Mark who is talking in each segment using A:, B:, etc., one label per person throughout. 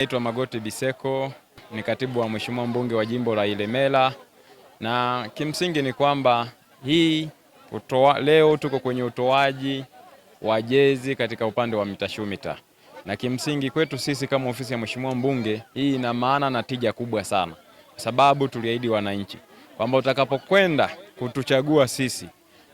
A: Naitwa Magoti Biseko, ni katibu wa Mheshimiwa mbunge wa jimbo la Ilemela, na kimsingi ni kwamba leo tuko kwenye utoaji wa jezi katika upande wa mitashumita, na kimsingi kwetu sisi kama ofisi ya Mheshimiwa mbunge hii ina maana na tija kubwa sana, kwa sababu tuliahidi wananchi kwamba utakapokwenda kutuchagua sisi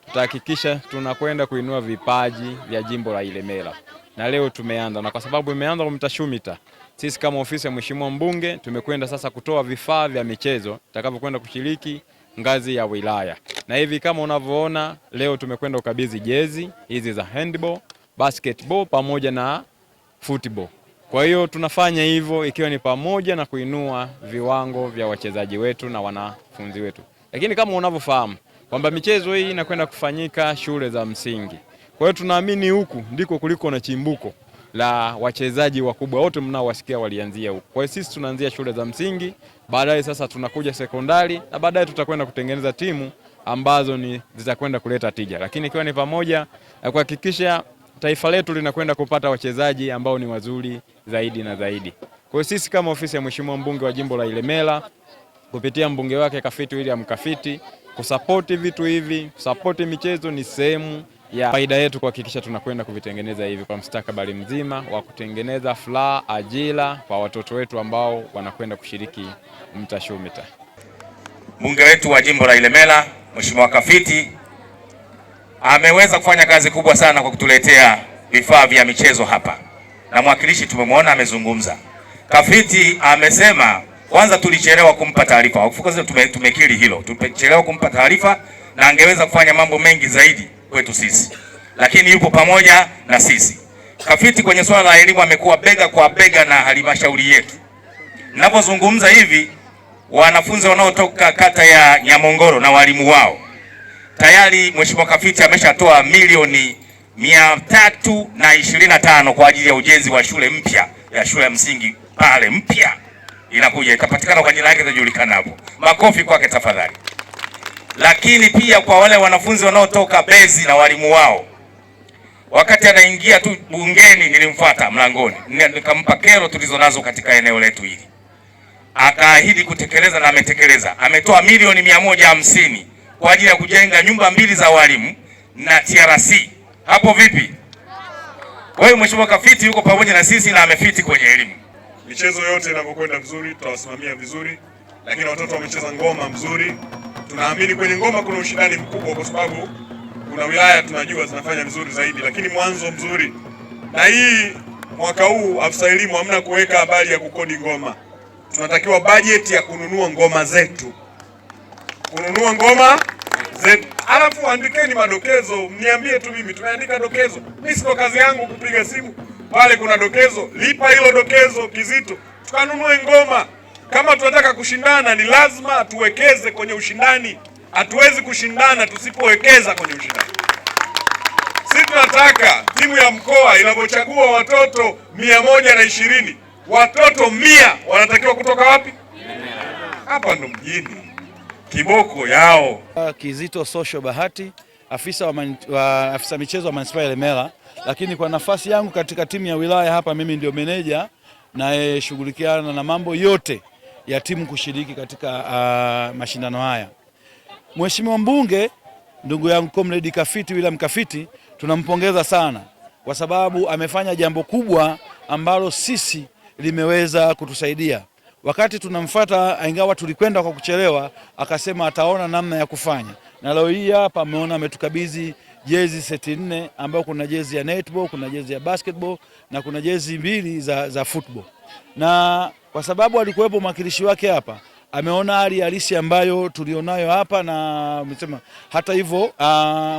A: tutahakikisha tunakwenda kuinua vipaji vya jimbo la Ilemela, na leo tumeanza, na kwa sababu imeanza kwa mitashumita, sisi kama ofisi ya Mheshimiwa mbunge tumekwenda sasa kutoa vifaa vya michezo tutakavyokwenda kushiriki ngazi ya wilaya. Na hivi kama unavyoona leo tumekwenda ukabidhi jezi hizi za handball, basketball pamoja na football. Kwa hiyo tunafanya hivyo ikiwa ni pamoja na kuinua viwango vya wachezaji wetu na wanafunzi wetu. Lakini kama unavyofahamu kwamba michezo hii inakwenda kufanyika shule za msingi. Kwa hiyo tunaamini huku ndiko kuliko na chimbuko la wachezaji wakubwa wote mnaowasikia walianzia huko. Kwa hiyo sisi tunaanzia shule za msingi, baadaye sasa tunakuja sekondari, na baadaye tutakwenda kutengeneza timu ambazo zitakwenda kuleta tija. Lakini ikiwa ni pamoja na kuhakikisha taifa letu linakwenda kupata wachezaji ambao ni wazuri zaidi na zaidi. Kwa hiyo sisi kama ofisi ya Mheshimiwa mbunge wa jimbo la Ilemela kupitia mbunge wake Kafiti William Kafiti kusapoti vitu hivi, kusapoti michezo ni sehemu ya faida yetu kuhakikisha tunakwenda kuvitengeneza hivi kwa mustakabali mzima wa kutengeneza furaha, ajira kwa watoto wetu ambao wanakwenda kushiriki mitashumita.
B: Mbunge wetu wa jimbo la Ilemela Mheshimiwa Kafiti ameweza kufanya kazi kubwa sana kwa kutuletea vifaa vya michezo hapa, na mwakilishi tumemwona amezungumza. Kafiti amesema kwanza tulichelewa kumpa taarifa, wakufukaza tumekiri hilo, tumechelewa kumpa taarifa na angeweza kufanya mambo mengi zaidi kwetu sisi, lakini yupo pamoja na sisi. Kafiti kwenye swala la elimu amekuwa bega kwa bega na halmashauri yetu. Ninapozungumza hivi, wanafunzi wanaotoka kata ya Nyamongoro na walimu wao tayari Mheshimiwa Kafiti ameshatoa milioni 325 kwa ajili ya ujenzi wa shule mpya ya shule ya msingi pale mpya inakuja ikapatikana kwa jina lake litajulikana hapo. Makofi kwake tafadhali. Lakini pia kwa wale wanafunzi wanaotoka Bezi na walimu wao, wakati anaingia tu bungeni nilimfuata mlangoni nikampa kero tulizonazo katika eneo letu hili, akaahidi kutekeleza na ametekeleza. Ametoa milioni 150 kwa ajili ya kujenga nyumba 2 za walimu na TRC. Hapo vipi? Kwa hiyo Mheshimiwa Kafiti yuko pamoja na sisi na amefiti kwenye elimu.
C: Michezo yote inapokwenda vizuri tutawasimamia vizuri, lakini watoto wamecheza ngoma mzuri. Tunaamini kwenye ngoma kuna ushindani mkubwa kwa sababu kuna wilaya tunajua zinafanya vizuri zaidi, lakini mwanzo mzuri. Na hii mwaka huu afisa elimu hamna kuweka habari ya kukodi ngoma. Tunatakiwa bajeti ya kununua ngoma zetu. Kununua ngoma zetu. Alafu andikeni madokezo, mniambie tu mimi tumeandika dokezo. Mimi sio kazi yangu kupiga simu. Pale kuna dokezo, lipa hilo dokezo kizito. Tukanunue ngoma. Kama tunataka kushindana ni lazima tuwekeze kwenye ushindani. Hatuwezi kushindana tusipowekeza kwenye ushindani. Sisi tunataka timu ya mkoa inapochagua watoto 120, watoto 100 wanatakiwa kutoka wapi? Hapa ndo mjini. Kiboko yao.
D: Kizito Social Bahati, afisa michezo wa manispaa ya Ilemela, lakini kwa nafasi yangu katika timu ya wilaya hapa mimi ndio meneja na shughulikiana na mambo yote ya timu kushiriki katika mashindano haya. Mheshimiwa mbunge ndugu yangu Comrade Kafiti William Kafiti tunampongeza sana kwa sababu amefanya jambo kubwa ambalo sisi limeweza kutusaidia. Wakati tunamfuata, ingawa tulikwenda kwa kuchelewa, akasema ataona namna ya kufanya. Na leo hii hapa ameona ametukabidhi jezi seti 4 ambayo kuna jezi ya netball, kuna jezi ya basketball na kuna jezi 2 za football. Na kwa sababu alikuwepo mwakilishi wake hapa, ameona hali halisi ambayo tulionayo hapa, na amesema hata hivyo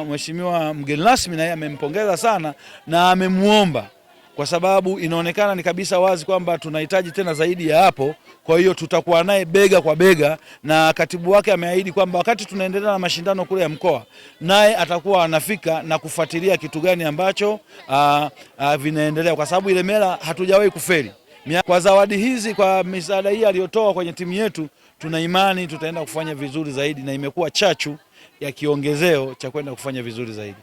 D: mheshimiwa mgeni rasmi naye amempongeza sana na amemuomba, kwa sababu inaonekana ni kabisa wazi kwamba tunahitaji tena zaidi ya hapo. Kwa hiyo tutakuwa naye bega kwa bega, na katibu wake ameahidi kwamba wakati tunaendelea na mashindano kule ya mkoa, naye atakuwa anafika na kufuatilia kitu gani ambacho vinaendelea, kwa sababu Ilemela hatujawahi kufeli. Kwa zawadi hizi, kwa misaada hii aliyotoa kwenye timu yetu, tuna imani tutaenda kufanya vizuri zaidi, na imekuwa chachu ya kiongezeo cha kwenda kufanya vizuri zaidi.